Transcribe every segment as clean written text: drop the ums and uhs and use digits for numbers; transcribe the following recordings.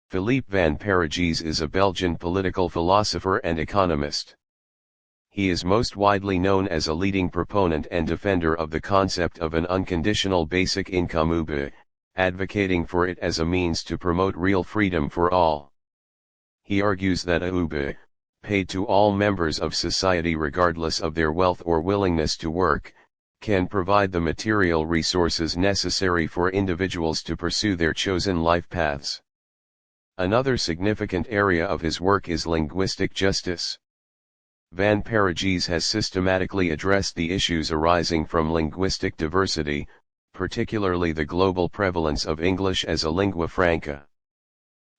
Philippe van Parijs is a Belgian political philosopher and economist. He is most widely known as a leading proponent and defender of the concept of an unconditional basic income (UBI), advocating for it as a means to promote real freedom for all. He argues that a UBI, paid to all members of society regardless of their wealth or willingness to work, can provide the material resources necessary for individuals to pursue their chosen life paths. Another significant area of his work is linguistic justice. Van Parijs has systematically addressed the issues arising from linguistic diversity, particularly the global prevalence of English as a lingua franca.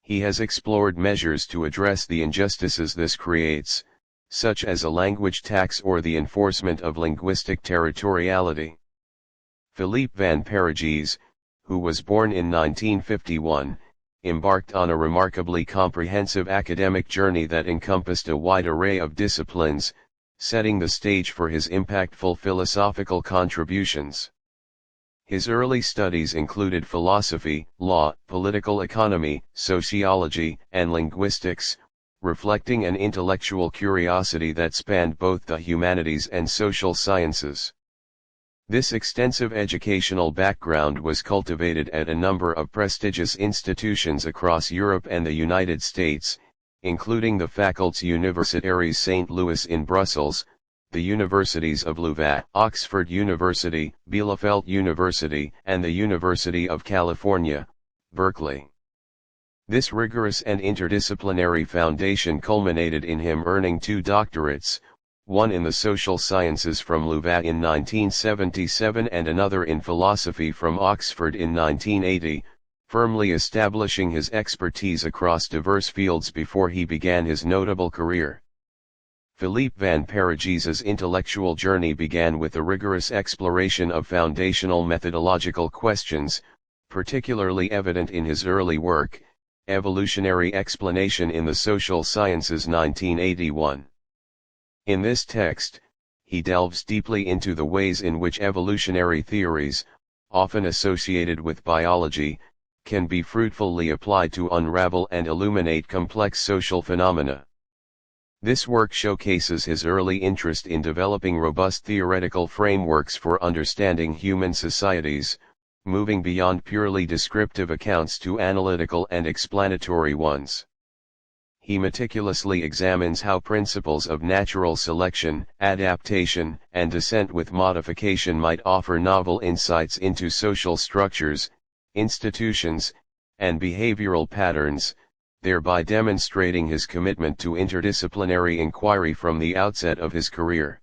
He has explored measures to address the injustices this creates, such as a language tax or the enforcement of linguistic territoriality. Philippe van Parijs, who was born in 1951, embarked on a remarkably comprehensive academic journey that encompassed a wide array of disciplines, setting the stage for his impactful philosophical contributions. His early studies included philosophy, law, political economy, sociology, and linguistics, reflecting an intellectual curiosity that spanned both the humanities and social sciences. This extensive educational background was cultivated at a number of prestigious institutions across Europe and the United States, including the Facultés Universitaires St. Louis in Brussels, the universities of Louvain, Oxford University, Bielefeld University, and the University of California, Berkeley. This rigorous and interdisciplinary foundation culminated in him earning 2 doctorates, one in the social sciences from Louvain in 1977 and another in philosophy from Oxford in 1980, firmly establishing his expertise across diverse fields before he began his notable career. Philippe van Parijs's intellectual journey began with a rigorous exploration of foundational methodological questions, particularly evident in his early work, Evolutionary Explanation in the Social Sciences 1981. In this text, he delves deeply into the ways in which evolutionary theories, often associated with biology, can be fruitfully applied to unravel and illuminate complex social phenomena. This work showcases his early interest in developing robust theoretical frameworks for understanding human societies, moving beyond purely descriptive accounts to analytical and explanatory ones. He meticulously examines how principles of natural selection, adaptation, and descent with modification might offer novel insights into social structures, institutions, and behavioral patterns, thereby demonstrating his commitment to interdisciplinary inquiry from the outset of his career.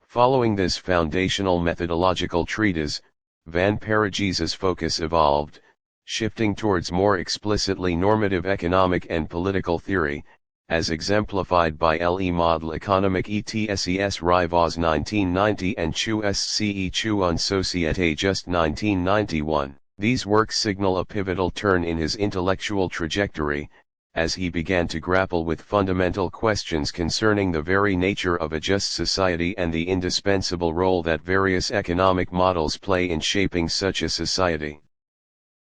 Following this foundational methodological treatise, van Parijs's focus evolved, shifting towards more explicitly normative economic and political theory, as exemplified by Le Modèle économique et ses rivaux 1990 and Chu sce Chu en société just 1991. These works signal a pivotal turn in his intellectual trajectory, as he began to grapple with fundamental questions concerning the very nature of a just society and the indispensable role that various economic models play in shaping such a society.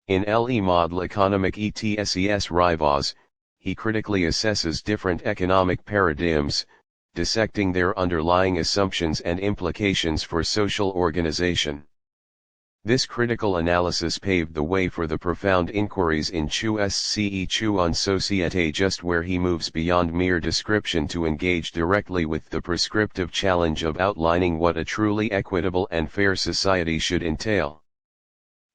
In Le Modèle économique et ses rivaux, he critically assesses different economic paradigms, dissecting their underlying assumptions and implications for social organization. This critical analysis paved the way for the profound inquiries in Chu sce Chu en société just, where he moves beyond mere description to engage directly with the prescriptive challenge of outlining what a truly equitable and fair society should entail.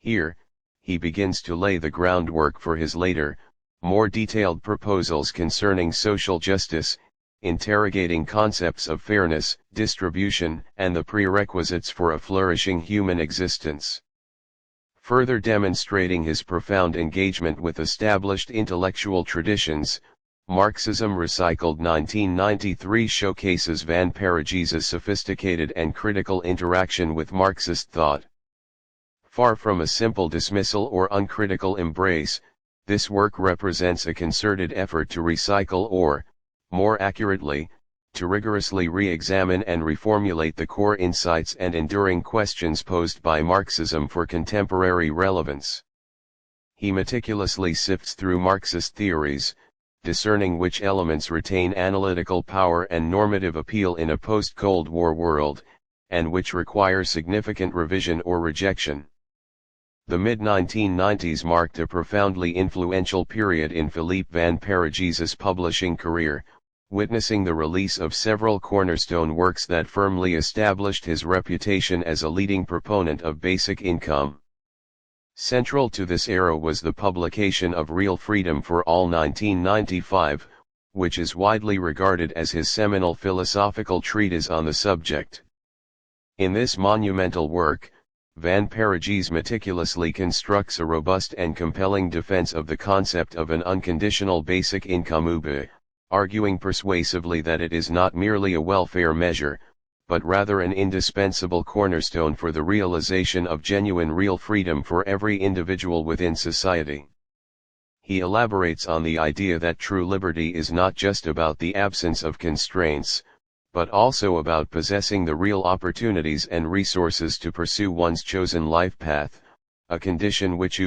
Here, he begins to lay the groundwork for his later, more detailed proposals concerning social justice, interrogating concepts of fairness, distribution, and the prerequisites for a flourishing human existence. Further demonstrating his profound engagement with established intellectual traditions, Marxism Recycled 1993 showcases van Parijs's sophisticated and critical interaction with Marxist thought. Far from a simple dismissal or uncritical embrace, this work represents a concerted effort to recycle or, more accurately, to rigorously re-examine and reformulate the core insights and enduring questions posed by Marxism for contemporary relevance. He meticulously sifts through Marxist theories, discerning which elements retain analytical power and normative appeal in a post-Cold War world, and which require significant revision or rejection. The mid-1990s marked a profoundly influential period in Philippe van Parijs's publishing career, witnessing the release of several cornerstone works that firmly established his reputation as a leading proponent of basic income. Central to this era was the publication of Real Freedom for All 1995, which is widely regarded as his seminal philosophical treatise on the subject. In this monumental work, Van Parijs meticulously constructs a robust and compelling defense of the concept of an unconditional basic income, arguing persuasively that it is not merely a welfare measure, but rather an indispensable cornerstone for the realization of genuine real freedom for every individual within society. He elaborates on the idea that true liberty is not just about the absence of constraints, but also about possessing the real opportunities and resources to pursue one's chosen life path, a condition which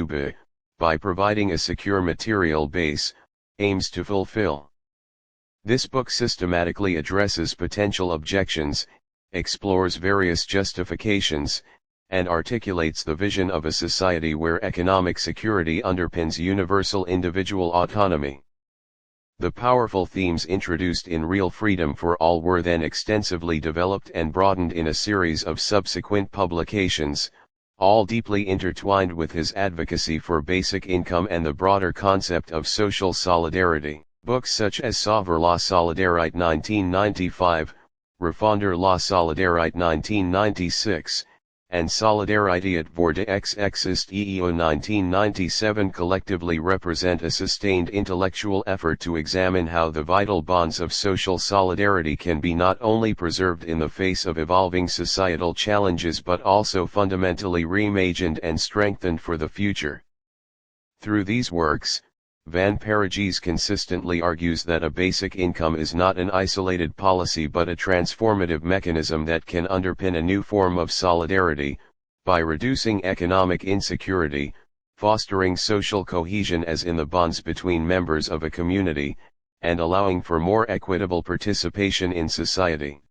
by providing a secure material base, aims to fulfill. This book systematically addresses potential objections, explores various justifications, and articulates the vision of a society where economic security underpins universal individual autonomy. The powerful themes introduced in Real Freedom for All were then extensively developed and broadened in a series of subsequent publications, all deeply intertwined with his advocacy for basic income and the broader concept of social solidarity. Books such as Sauver la Solidarité 1995, Refonder la Solidarité 1996, and Solidarité at bord existe EO 1997 collectively represent a sustained intellectual effort to examine how the vital bonds of social solidarity can be not only preserved in the face of evolving societal challenges but also fundamentally reimagined and strengthened for the future. Through these works, Van Parijs consistently argues that a basic income is not an isolated policy but a transformative mechanism that can underpin a new form of solidarity, by reducing economic insecurity, fostering social cohesion as in the bonds between members of a community, and allowing for more equitable participation in society.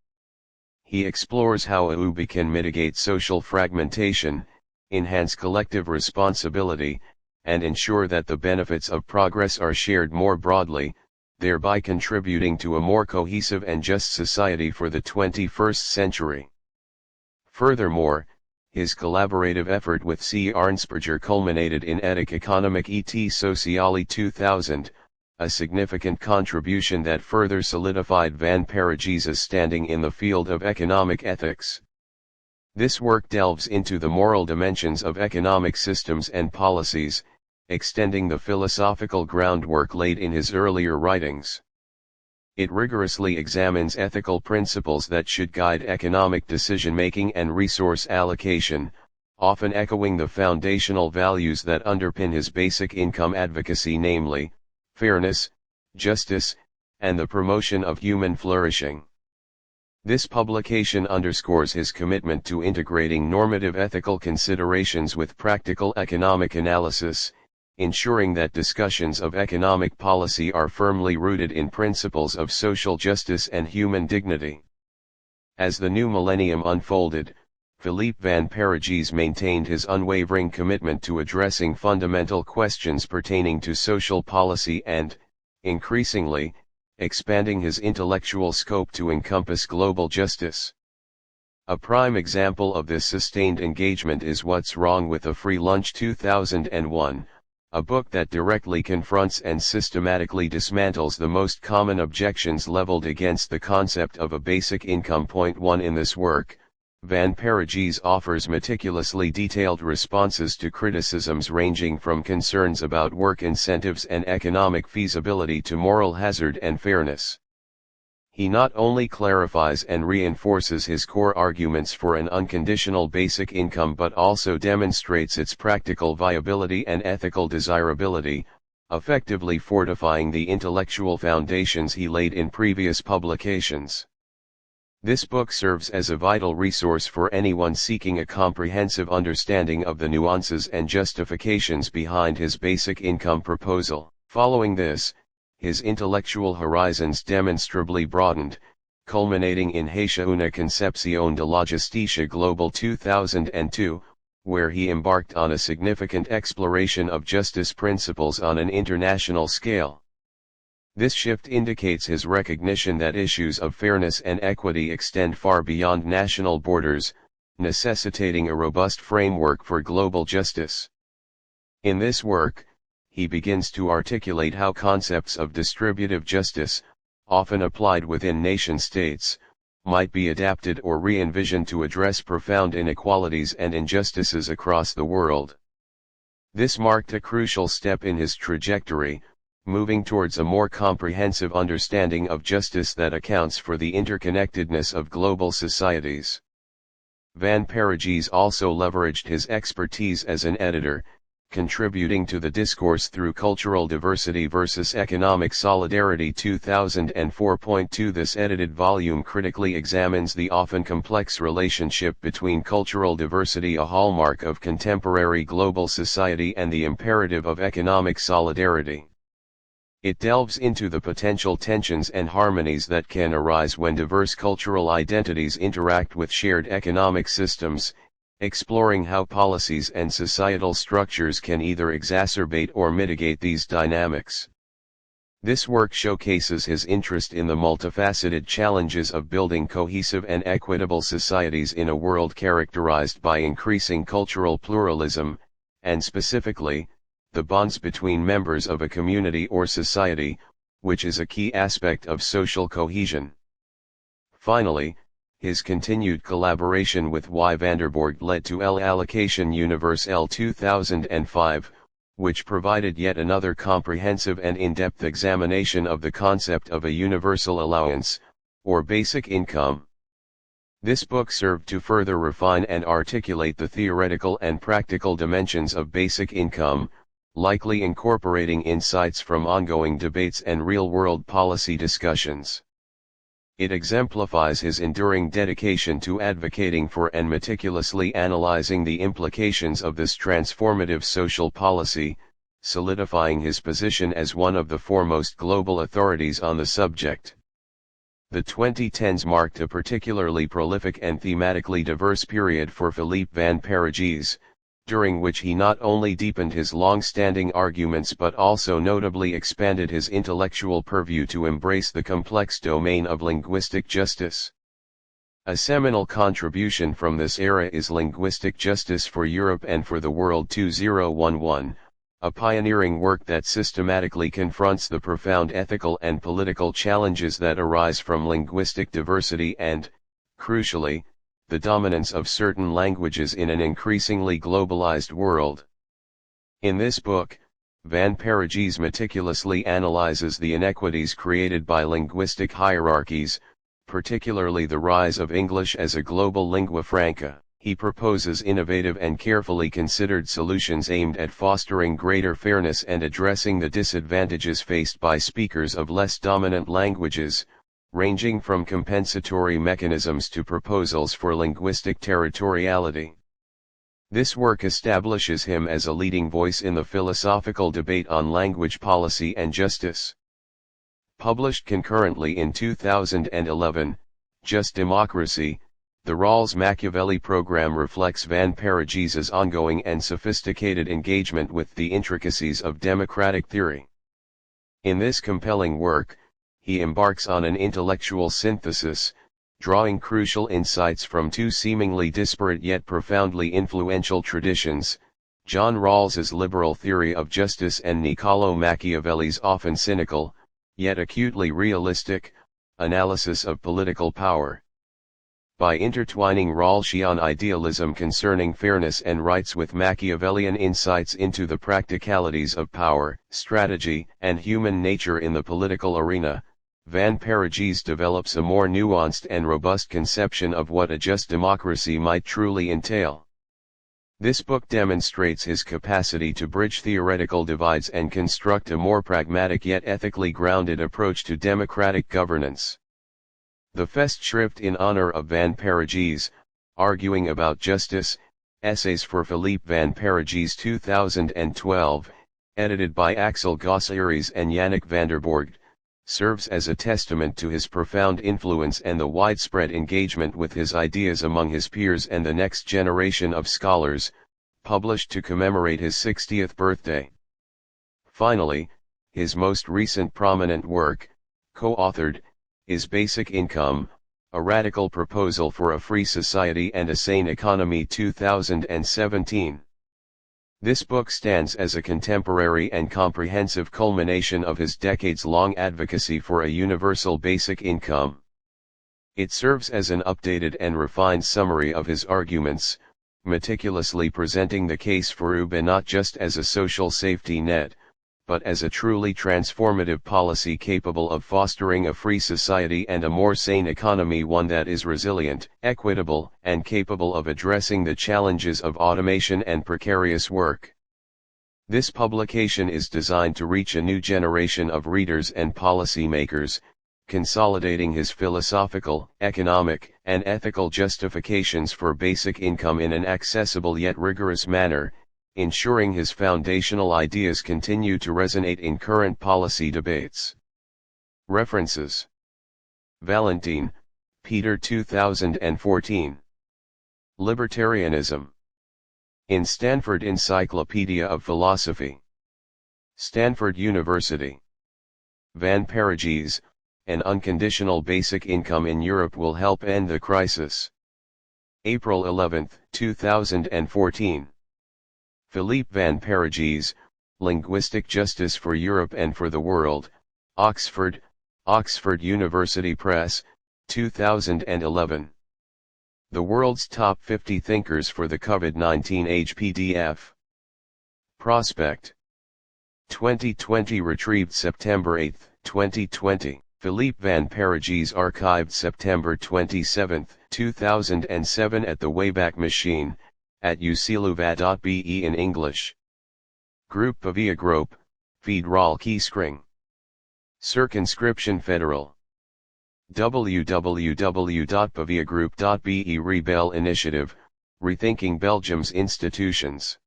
He explores how AUB can mitigate social fragmentation, enhance collective responsibility, and ensure that the benefits of progress are shared more broadly, thereby contributing to a more cohesive and just society for the 21st century. Furthermore, his collaborative effort with C. Arnsperger culminated in Ethique économique et sociale 2000, a significant contribution that further solidified Van Parijs's standing in the field of economic ethics. This work delves into the moral dimensions of economic systems and policies, extending the philosophical groundwork laid in his earlier writings. It rigorously examines ethical principles that should guide economic decision-making and resource allocation, often echoing the foundational values that underpin his basic income advocacy, namely, fairness, justice, and the promotion of human flourishing. This publication underscores his commitment to integrating normative ethical considerations with practical economic analysis, ensuring that discussions of economic policy are firmly rooted in principles of social justice and human dignity. As the new millennium unfolded, Philippe van Parijs maintained his unwavering commitment to addressing fundamental questions pertaining to social policy and, increasingly, expanding his intellectual scope to encompass global justice. A prime example of this sustained engagement is What's Wrong with a Free Lunch 2001, a book that directly confronts and systematically dismantles the most common objections leveled against the concept of a basic income. 1 In this work, Van Parijs offers meticulously detailed responses to criticisms ranging from concerns about work incentives and economic feasibility to moral hazard and fairness. He not only clarifies and reinforces his core arguments for an unconditional basic income but also demonstrates its practical viability and ethical desirability, effectively fortifying the intellectual foundations he laid in previous publications. This book serves as a vital resource for anyone seeking a comprehensive understanding of the nuances and justifications behind his basic income proposal. Following this, his intellectual horizons demonstrably broadened, culminating in Hacia una concepción de la justicia global 2002, where he embarked on a significant exploration of justice principles on an international scale. This shift indicates his recognition that issues of fairness and equity extend far beyond national borders, necessitating a robust framework for global justice. In this work, he begins to articulate how concepts of distributive justice, often applied within nation-states, might be adapted or re-envisioned to address profound inequalities and injustices across the world. This marked a crucial step in his trajectory, moving towards a more comprehensive understanding of justice that accounts for the interconnectedness of global societies. Van Parijs also leveraged his expertise as an editor, contributing to the discourse through Cultural Diversity versus Economic Solidarity 2004.2. This edited volume critically examines the often complex relationship between cultural diversity, a hallmark of contemporary global society, and the imperative of economic solidarity. It delves into the potential tensions and harmonies that can arise when diverse cultural identities interact with shared economic systems, exploring how policies and societal structures can either exacerbate or mitigate these dynamics. This work showcases his interest in the multifaceted challenges of building cohesive and equitable societies in a world characterized by increasing cultural pluralism, and specifically, the bonds between members of a community or society, which is a key aspect of social cohesion. Finally, his continued collaboration with Y. Vanderborg led to L'Allocation Universelle 2005, which provided yet another comprehensive and in-depth examination of the concept of a universal allowance, or basic income. This book served to further refine and articulate the theoretical and practical dimensions of basic income, likely incorporating insights from ongoing debates and real-world policy discussions. It exemplifies his enduring dedication to advocating for and meticulously analyzing the implications of this transformative social policy, solidifying his position as one of the foremost global authorities on the subject. The 2010s marked a particularly prolific and thematically diverse period for Philippe Van Parijs, during which he not only deepened his long-standing arguments but also notably expanded his intellectual purview to embrace the complex domain of linguistic justice. A seminal contribution from this era is Linguistic Justice for Europe and for the World 2011, a pioneering work that systematically confronts the profound ethical and political challenges that arise from linguistic diversity and, crucially, the dominance of certain languages in an increasingly globalized world. In this book, Van Parijs meticulously analyzes the inequities created by linguistic hierarchies, particularly the rise of English as a global lingua franca. He proposes innovative and carefully considered solutions aimed at fostering greater fairness and addressing the disadvantages faced by speakers of less dominant languages, ranging from compensatory mechanisms to proposals for linguistic territoriality. This work establishes him as a leading voice in the philosophical debate on language policy and justice. Published concurrently in 2011, Just Democracy, the Rawls-Machiavelli program reflects Van Parijs's ongoing and sophisticated engagement with the intricacies of democratic theory. In this compelling work, he embarks on an intellectual synthesis, drawing crucial insights from two seemingly disparate yet profoundly influential traditions, John Rawls's liberal theory of justice and Niccolò Machiavelli's often cynical, yet acutely realistic, analysis of political power. By intertwining Rawlsian idealism concerning fairness and rights with Machiavellian insights into the practicalities of power, strategy, and human nature in the political arena, Van Parijs develops a more nuanced and robust conception of what a just democracy might truly entail. This book demonstrates his capacity to bridge theoretical divides and construct a more pragmatic yet ethically grounded approach to democratic governance. The Festschrift in honor of Van Parijs, Arguing About Justice, Essays for Philippe Van Parijs 2012, edited by Axel Gosseries and Yannick Vanderborg, serves as a testament to his profound influence and the widespread engagement with his ideas among his peers and the next generation of scholars, published to commemorate his 60th birthday. Finally, his most recent prominent work, co-authored, is Basic Income, A Radical Proposal for a Free Society and a Sane Economy 2017. This book stands as a contemporary and comprehensive culmination of his decades-long advocacy for a universal basic income. It serves as an updated and refined summary of his arguments, meticulously presenting the case for UBA not just as a social safety net, but as a truly transformative policy capable of fostering a free society and a more sane economy, one that is resilient, equitable, and capable of addressing the challenges of automation and precarious work. This publication is designed to reach a new generation of readers and policymakers, consolidating his philosophical, economic, and ethical justifications for basic income in an accessible yet rigorous manner, ensuring his foundational ideas continue to resonate in current policy debates. References: Valentin, Peter 2014. Libertarianism. In Stanford Encyclopedia of Philosophy. Stanford University. Van Parijs, An Unconditional Basic Income in Europe Will Help End the Crisis. April 11, 2014. Philippe Van Parijs, Linguistic Justice for Europe and for the World, Oxford, Oxford University Press, 2011. The World's Top 50 Thinkers for the COVID-19 Age PDF. Prospect. 2020 retrieved September 8, 2020. Philippe Van Parijs archived September 27, 2007 at the Wayback Machine, at ucluva.be in English. Group Pavia Group, Federal Kieskring. Circonscription Federal. www.paviagroup.be Rebel Initiative, Rethinking Belgium's Institutions.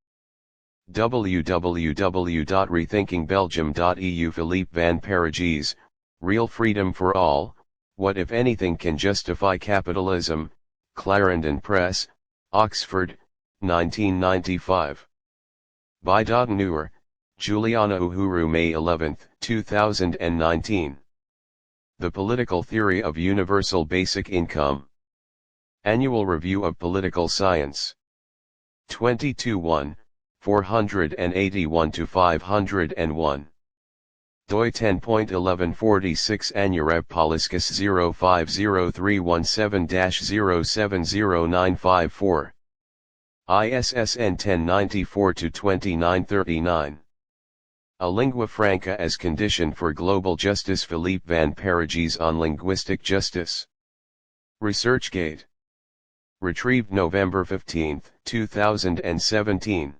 www.rethinkingbelgium.eu Philippe Van Parijs, Real Freedom for All, What If Anything Can Justify Capitalism, Clarendon Press, Oxford, 1995. By Dottenauer, Juliana Uhuru, May 11, 2019. The Political Theory of Universal Basic Income. Annual Review of Political Science. 22-1, 481-501. doi 10.1146 Anurev Poliskas 050317-070954. ISSN 1094-2939. A Lingua Franca as Condition for Global Justice. Philippe Van Parijs on Linguistic Justice. ResearchGate. Retrieved November 15, 2017.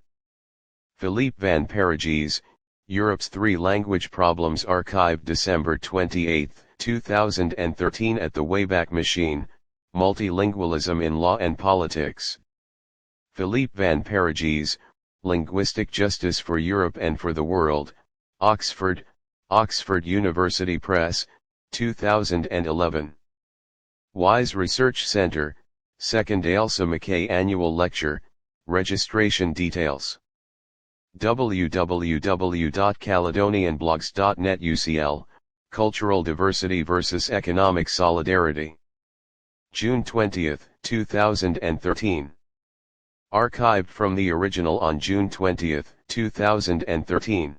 Philippe Van Parijs, Europe's Three Language Problems. Archived December 28, 2013 at the Wayback Machine, Multilingualism in Law and Politics. Philippe Van Parijs, Linguistic Justice for Europe and for the World, Oxford, Oxford University Press, 2011. Wise Research Center, 2nd Ailsa McKay Annual Lecture, registration details. www.caledonianblogs.net UCL, Cultural Diversity vs. Economic Solidarity. June 20, 2013. Archived from the original on June 20, 2013.